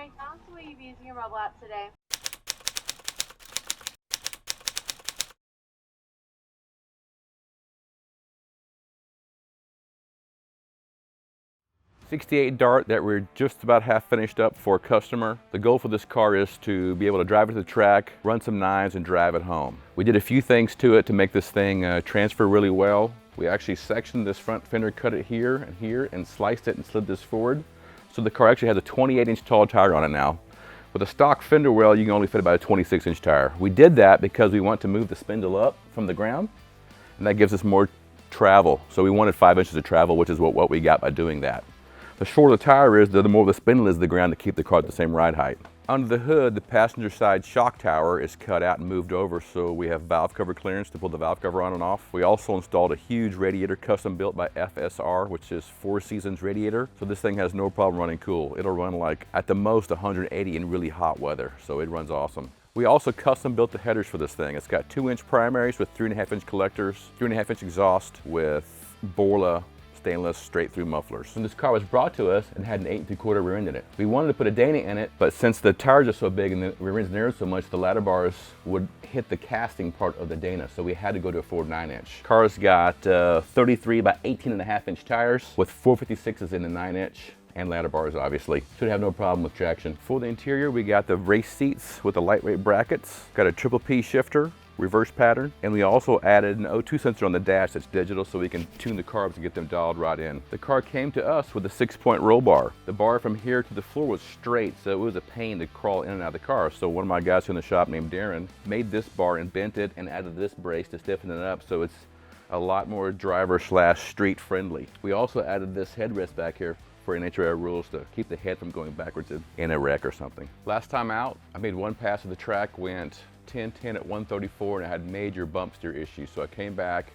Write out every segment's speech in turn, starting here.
McDonald's, will you be using your mobile app today? '68 Dart that we're just about half finished up for a customer. The goal for this car is to be able to drive it to the track, run some nines, and drive it home. We did a few things to it to make this thing transfer really well. We actually sectioned this front fender, cut it here, and sliced it and slid this forward. So the car actually has a 28-inch tall tire on it now. With a stock fender well, you can only fit about a 26-inch tire. We did that because we want to move the spindle up from the ground, and that gives us more travel. So we wanted 5 inches of travel, which is what we got by doing that. The shorter the tire is, the more the spindle is to the ground to keep the car at the same ride height. Under the hood, the passenger side shock tower is cut out and moved over, so we have valve cover clearance to pull the valve cover on and off. We also installed a huge radiator custom built by FSR, which is 4 Seasons radiator. So this thing has no problem running cool. It'll run like at the most 180 in really hot weather, so it runs awesome. We also custom built the headers for this thing. It's got 2-inch primaries with 3.5-inch collectors, 3.5-inch exhaust with Borla stainless straight through mufflers. When this car was brought to us, it had an 8 3/4 rear end in it. We wanted to put a Dana in it, but since the tires are so big and the rear end's narrowed so much, the ladder bars would hit the casting part of the Dana, so we had to go to a Ford 9-inch. Car's got 33 by 18.5-inch tires with 456s in the 9-inch. And ladder bars, obviously. Should have no problem with traction. For the interior, we got the race seats with the lightweight brackets. Got a triple P shifter, reverse pattern, and we also added an O2 sensor on the dash that's digital so we can tune the carbs and get them dialed right in. The car came to us with a 6-point roll bar. The bar from here to the floor was straight, so it was a pain to crawl in and out of the car. So one of my guys in the shop named Darren made this bar and bent it and added this brace to stiffen it up so it's a lot more driver/street friendly. We also added this headrest back here for NHRA rules to keep the head from going backwards in a wreck or something. Last time out, I made one pass of the track, went 10-10 at 134, and I had major bump steer issues. So I came back,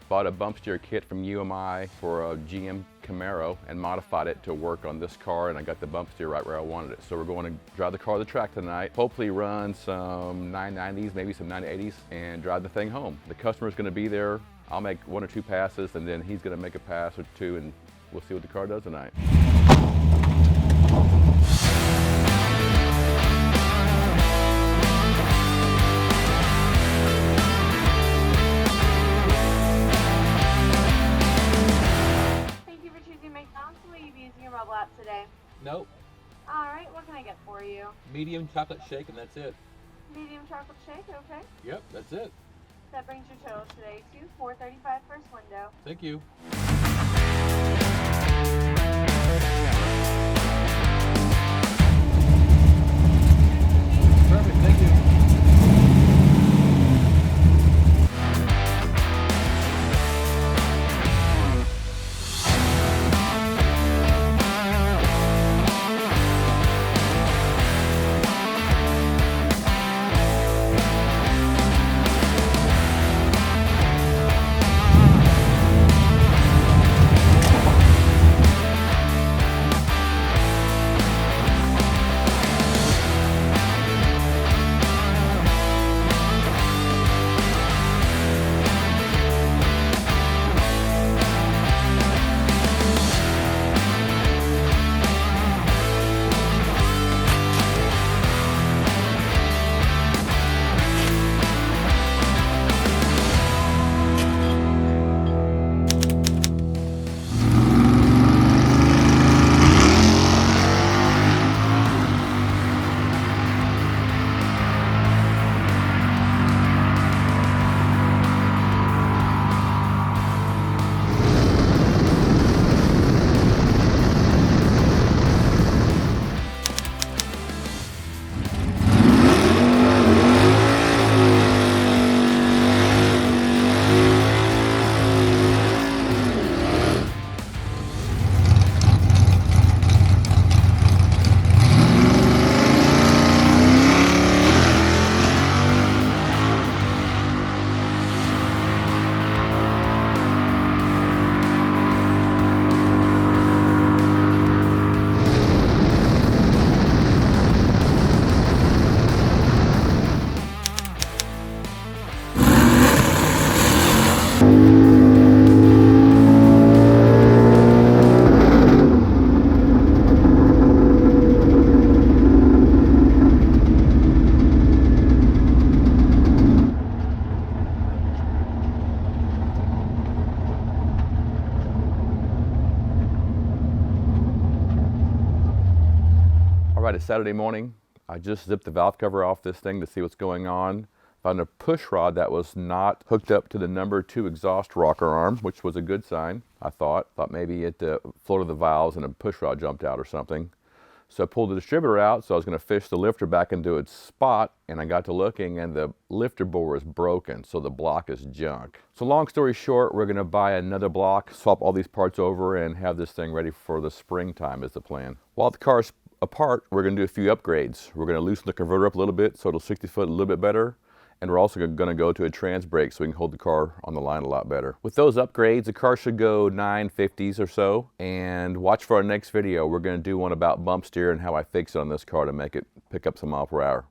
bought a bump steer kit from UMI for a GM Camaro and modified it to work on this car, and I got the bump steer right where I wanted it. So we're going to drive the car to the track tonight, hopefully run some 990s, maybe some 980s, and drive the thing home. The customer's gonna be there. I'll make 1 or 2 passes, and then he's gonna make a pass or 2, and we'll see what the car does tonight. Thank you for choosing McDonald's. Will you be using your mobile app today? Nope. Alright, what can I get for you? Medium chocolate shake and that's it. Medium chocolate shake, okay. Yep, that's it. That brings your total today to $4.35 first window. Thank you. Perfect, thank you. right, it's Saturday morning. I just zipped the valve cover off this thing to see what's going on. Found a push rod that was not hooked up to the number 2 exhaust rocker arm, which was a good sign, I thought. Thought maybe it floated the valves and a push rod jumped out or something. So I pulled the distributor out, so I was going to fish the lifter back into its spot, and I got to looking, and the lifter bore is broken, so the block is junk. So long story short, we're going to buy another block, swap all these parts over, and have this thing ready for the springtime is the plan. While the car's apart, we're going to do a few upgrades. We're going to loosen the converter up a little bit so it'll 60 foot a little bit better. And we're also going to go to a trans brake so we can hold the car on the line a lot better. With those upgrades, the car should go 950s or so. And watch for our next video. We're going to do one about bump steer and how I fix it on this car to make it pick up some mile per hour.